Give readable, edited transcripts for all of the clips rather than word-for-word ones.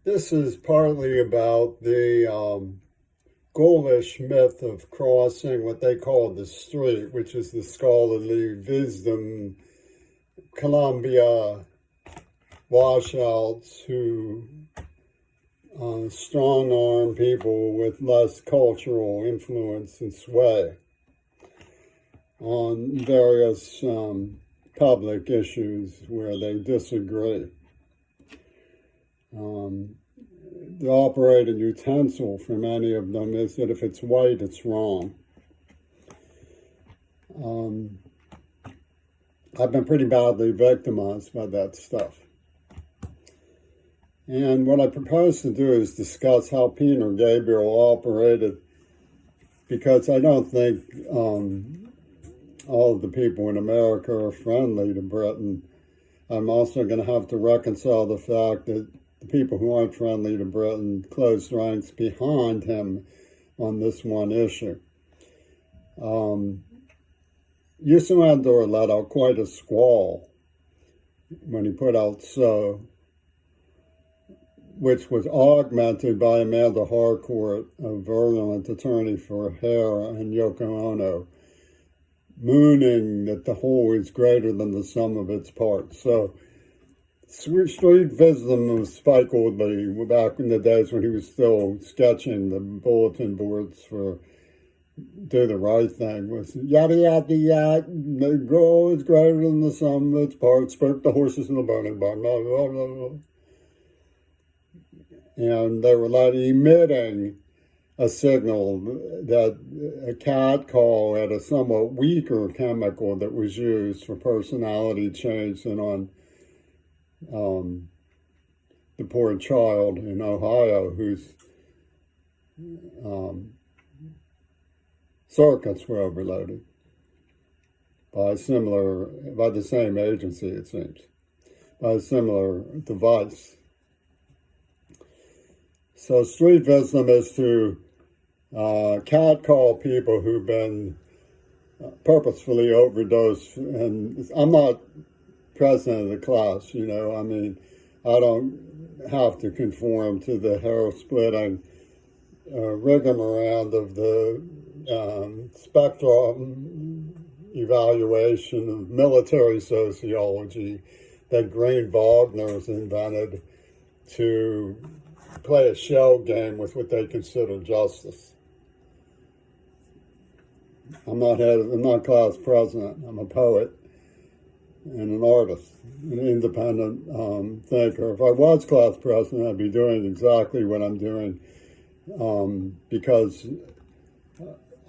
This is partly about the Gaulish myth of crossing what they call the street, which is the scholarly wisdom, Columbia washouts who strong arm people with less cultural influence and sway on various public issues where they disagree. The operating utensil for many of them is that if it's white, it's wrong. I've been pretty badly victimized by that stuff. And what I propose to do is discuss how Peter Gabriel operated, because I don't think all of the people in America are friendly to Britain. I'm also going to have to reconcile the fact that the people who aren't friendly to Britain closed ranks behind him on this one issue. Youssou N'Dour let out quite a squall when he put out So, which was augmented by Amanda Harcourt, a virulent attorney for Hair and Yoko Ono, mooning that the whole is greater than the sum of its parts. So, street wisdom of Spike Woodley, back in the days when he was still sketching the bulletin boards for Do the Right Thing, was yada yada yada, the goal is greater than the sum of its parts, spoke the horses in the burning barn, blah, blah, blah, blah. And they were emitting a signal that a cat call had a somewhat weaker chemical that was used for personality change than on the poor child in Ohio whose circuits were overloaded by the same agency, it seems, by a similar device. So street wisdom is to catcall people who've been purposefully overdosed. And I'm not president of the class, I mean, I don't have to conform to the hair-splitting rigmarole of the spectrum evaluation of military sociology that Green Wagner's invented to play a shell game with what they consider justice. I'm not class president. I'm a poet and an artist, an independent thinker. If I was class president, I'd be doing exactly what I'm doing, because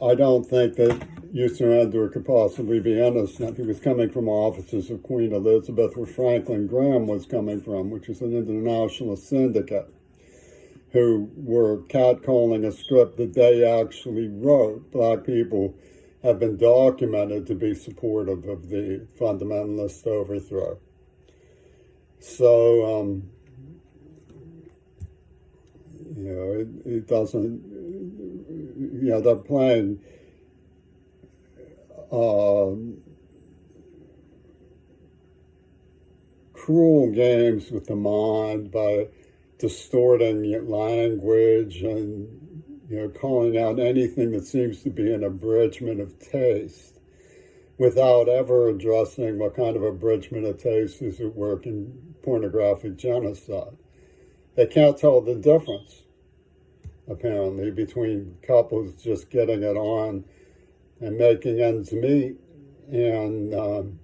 I don't think that Youssou N'Dour could possibly be innocent. He was coming from offices of Queen Elizabeth, where Franklin Graham was coming from, which is an internationalist syndicate, who were catcalling a script that they actually wrote. Black people have been documented to be supportive of the fundamentalist overthrow. So, it doesn't, they're playing cruel games with the mind by distorting language and calling out anything that seems to be an abridgment of taste without ever addressing what kind of abridgment of taste is at work in pornographic genocide. They can't tell the difference, apparently, between couples just getting it on and making ends meet and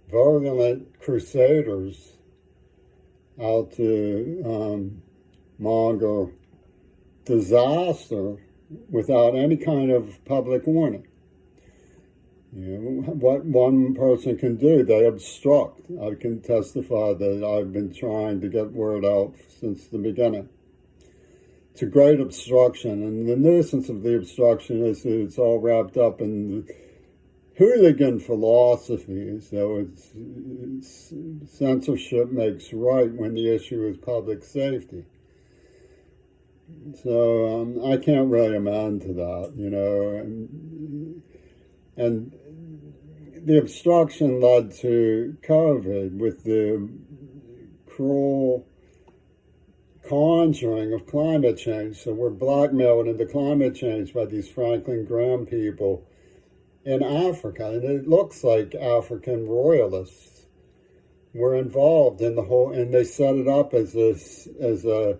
virulent crusaders out to monger disaster without any kind of public warning. What one person can do, they obstruct. I can testify that I've been trying to get word out since the beginning. It's a great obstruction, and the nuisance of the obstruction is that it's all wrapped up in hooligan philosophy. So it's censorship makes right when the issue is public safety. So I can't really amend to that, and the obstruction led to COVID with the cruel conjuring of climate change. So we're blackmailed into climate change by these Franklin Graham people in Africa. And it looks like African royalists were involved in the whole, and they set it up as a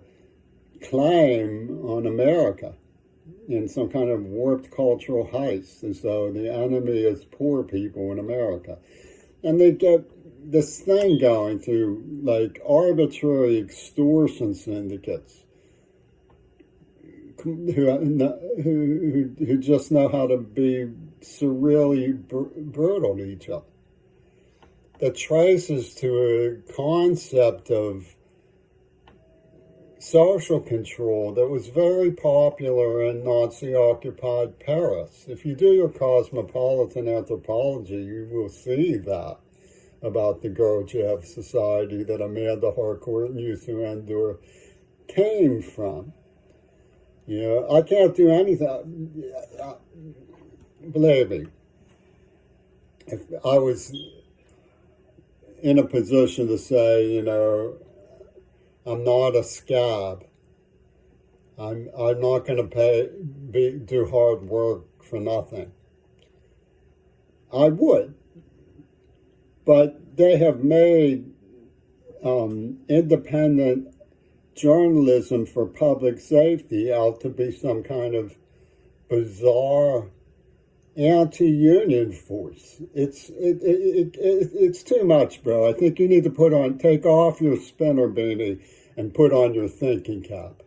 claim on America in some kind of warped cultural heist, as though the enemy is poor people in America. And they get this thing going through like arbitrary extortion syndicates who just know how to be surreally brutal to each other. That traces to a concept of social control that was very popular in Nazi-occupied Paris. If you do your cosmopolitan anthropology, you will see that about the Gurdjieff society that Amanda Harcourt and Youssou N'Dour came from. You know, I can't do anything. Believe me, if I was in a position to say, you know, I'm not a scab. I'm not going to do hard work for nothing. I would, but they have made independent journalism for public safety out to be some kind of bizarre anti-union force. It's too much, bro. I think you need to take off your spinner beanie and put on your thinking cap.